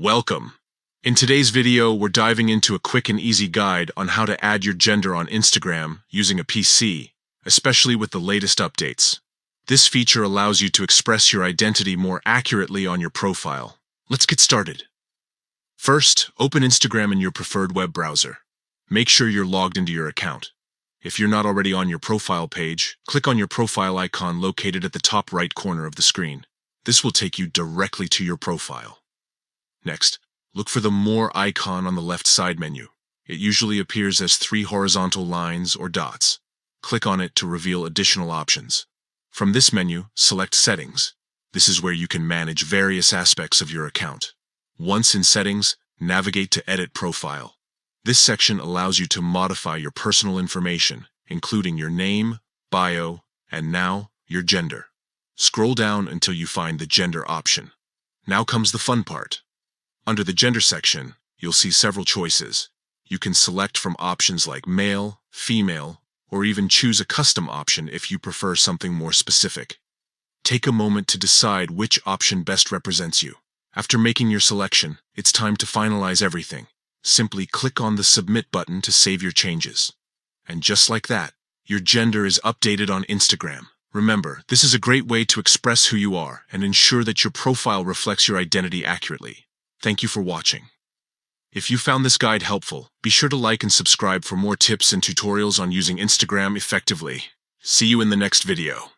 Welcome! In today's video, we're diving into a quick and easy guide on how to add your gender on Instagram using a PC, especially with the latest updates. This feature allows you to express your identity more accurately on your profile. Let's get started. First, open Instagram in your preferred web browser. Make sure you're logged into your account. If you're not already on your profile page, click on your profile icon located at the top right corner of the screen. This will take you directly to your profile. Next, look for the More icon on the left side menu. It usually appears as 3 horizontal lines or dots. Click on it to reveal additional options. From this menu, select Settings. This is where you can manage various aspects of your account. Once in Settings, navigate to Edit Profile. This section allows you to modify your personal information, including your name, bio, and now, your gender. Scroll down until you find the Gender option. Now comes the fun part. Under the Gender section, you'll see several choices. You can select from options like male, female, or even choose a custom option if you prefer something more specific. Take a moment to decide which option best represents you. After making your selection, it's time to finalize everything. Simply click on the Submit button to save your changes. And just like that, your gender is updated on Instagram. Remember, this is a great way to express who you are and ensure that your profile reflects your identity accurately. Thank you for watching. If you found this guide helpful, be sure to like and subscribe for more tips and tutorials on using Instagram effectively. See you in the next video.